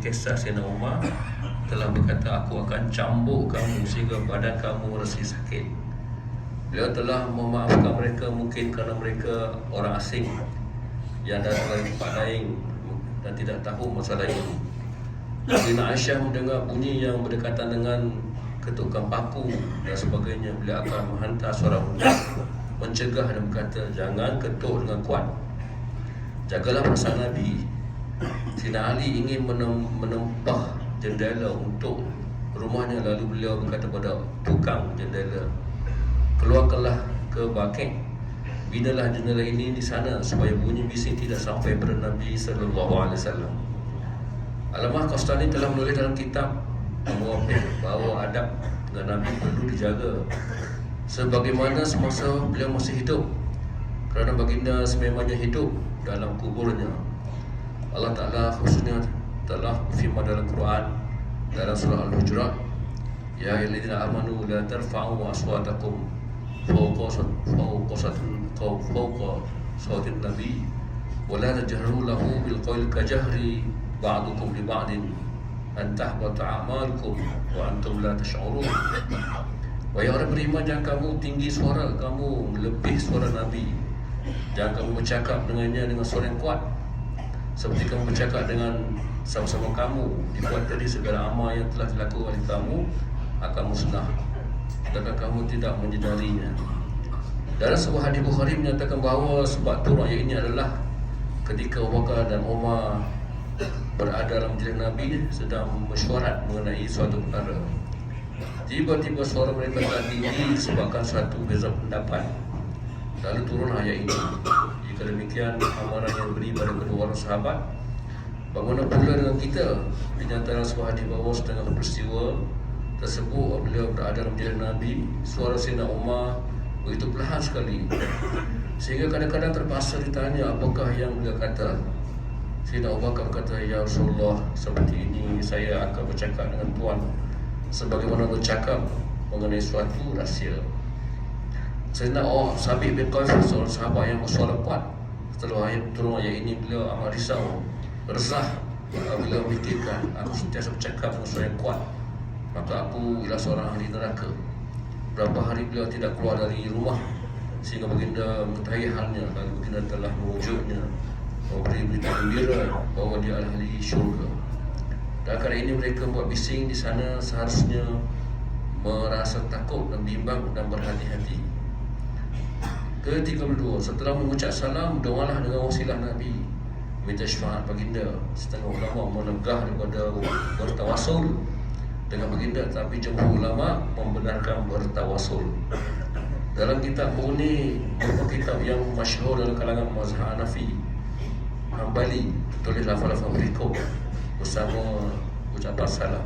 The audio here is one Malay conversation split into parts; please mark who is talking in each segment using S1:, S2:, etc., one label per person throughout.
S1: Kisah Sayyidina Umar telah berkata, aku akan cambuk kamu sehingga badan kamu rasa sakit. Beliau telah memaafkan mereka mungkin kerana mereka orang asing yang datang dari tempat lain dan tidak tahu masalah ini. Bila Aisyah mendengar bunyi yang berdekatan dengan ketukan paku dan sebagainya, beliau akan menghantar seorang budak mencegah dan berkata, jangan ketuk dengan kuat, jagalah perasaan Nabi. Sayyidina Ali ingin menempah jendela untuk rumahnya, lalu beliau berkata pada tukang jendela, keluarkanlah ke bakit, binalah jendela ini di sana supaya bunyi bising tidak sampai pada Nabi SAW. Alamah Qastani telah menulis dalam kitab Muwafiq bahawa adab dengan Nabi perlu dijaga sebagaimana semasa beliau masih hidup, kerana baginda sememangnya hidup dalam kuburnya. Allah Ta'ala khususnya telah firman dalam Quran dalam surah Al-Hujurat, ya ayyuhallazina amanu la tarfa'u aswatakum fawqa sawtin nabi wa la tajharu lahu bil qawli kajahri ba'dukum li ba'din an tahbata a'malukum wa antum la tash'urun. Wahai orang beriman, jangan kamu tinggi suara kamu melebihi suara Nabi. Jangan kamu bercakap dengannya dengan suara yang kuat seperti kamu bercakap dengan sama-sama kamu, dibuat tadi segala amal yang telah dilakukan oleh kamu akan musnah sedangkan kamu tidak menyedarinya. Dalam sebuah hadis Bukhari menyatakan bahawa sebab turun ayat ini adalah ketika Abu Bakar dan Umar berada dalam majlis Nabi sedang mesyuarat mengenai suatu perkara. Tiba-tiba suara mereka telah tinggi disebabkan suatu beza pendapat. Lalu turun ayat ini. Jika demikian, amaran yang diberi pada kedua orang sahabat, bagaimana pula dengan kita? Dinyatakan sebuah hadis bahawa setengah peristiwa tersebut beliau berada dalam majlis Nabi, suara Sayyidina Umar begitu perlahan sekali sehingga kadang-kadang terpaksa ditanya apakah yang beliau kata. Sayyidina Abu Bakar berkata, ya Rasulullah, seperti ini saya akan bercakap dengan Tuan sebagaimana bercakap mengenai suatu rahsia. Sayyidina Sabit bin Qais, seorang sahabat yang bersuara kuat, setelah turun ayat ini beliau amat risau, resah. Beliau memikirkan, aku sentiasa bercakap dengan suara yang kuat, maka aku ialah seorang ahli neraka. Berapa hari beliau tidak keluar dari rumah sehingga baginda mengetahui halnya. Lalu baginda telah mewujudnya, memberi berita gembira bahawa dia adalah ahli syurga. Dan kerana ini mereka buat bising di sana seharusnya merasa takut dan bimbang dan berhati-hati. Ke-32, setelah mengucap salam, doalah dengan wasilah Nabi, minta syafaat baginda. Setengah ulama menegah daripada bertawasul dengan baginda, tapi jumhur ulama membenarkan bertawasul. Dalam kitab Mughni, beberapa kitab yang masyhur dalam kalangan mazhab Hanafi Hambali, tulis lafaz-lafaz berikut bersama ucapan salam.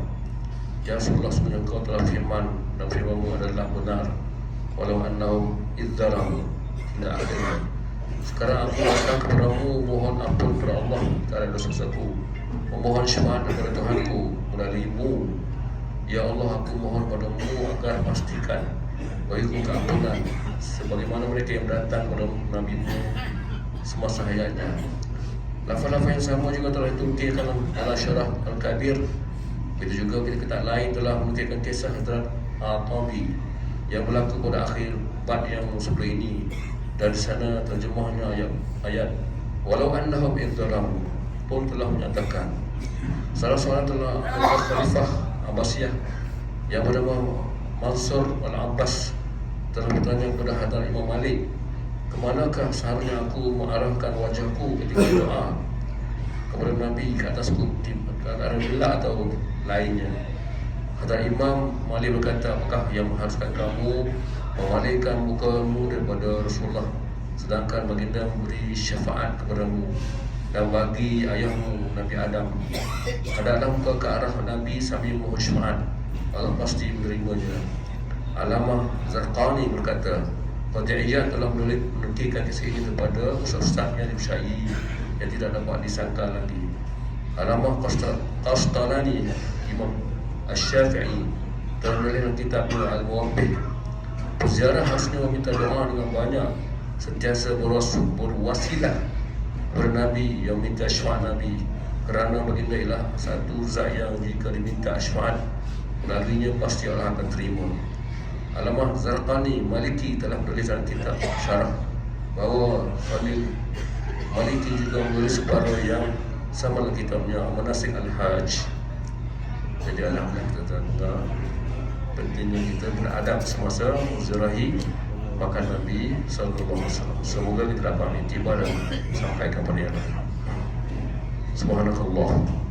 S1: Ya Rasulullah, sebenarnya kau telah firman dan firmanmu adalah benar, walau annahum idzalamu ila akhirnya. Sekarang aku datang kepadamu mohon ampun kepada Allah kerana dosa-dosaku, memohon syafaat kepada Tuhanku melarimu. Ya Allah, aku mohon padamu agar pastikan bagiku keampunan sebagaimana mereka yang datang kepada Nabi-Mu semasa hayatnya. Lafaz-lafaz yang sama juga telah ditukilkan dalam Syarah Al-Kabir. Begitu juga bila kitab lain telah menukilkan kisah Hadrat Al-Tabi yang berlaku pada akhir bab yang sebelum ini. Dari sana terjemahnya ayat walau annahum idzalamu pun telah menyatakan. Salah seorang telah Khalifah Abbasiyah yang bernama Mansur Al-Abbas telah bertanya kepada Hadrat Imam Malik, kemanakah seharusnya aku mengarahkan wajahku ketika doa kepada Nabi, ke atas keadaan gelap atau lainnya? Hadrat Imam Malik berkata, apakah yang mengharuskan kamu memalingkan mukamu daripada Rasulullah sedangkan baginda memberi syafaat kepadamu dan bagi ayahmu Nabi Adam? Hadaplah muka ke arah Nabi sambil mohon syafaat, Allah pasti menerimanya. Alamah Zarqani berkata, Qadiyah telah menukilkan kisah ini kepada ustaz yang disyai yang tidak dapat disangkal lagi. Alamah Qastalani Imam Asy-Syafi'i telah menulis kitab Al-Muwafiq, ziarah harusnya meminta doa dengan banyak, sentiasa berwasilah kepada Nabi yang minta syafaat Nabi Kerana baginda ialah satu zat yang jika diminta syafaat melaluinya pasti Allah akan terima. Allamah Zarqani Maliki telah menuliskan kitab syarah bahawa Khalil Maliki juga menulis separuh yang sama dengan kitabnya Manasik Al-Hajj. Jadi alhamdulillah kita dengar pentingnya kita beradab semasa menzirahi makan Nabi sallallahu alaihi wasallam. Semoga kita dapat iktibar dan sampaikan kepada yang lain. Subhanakallah.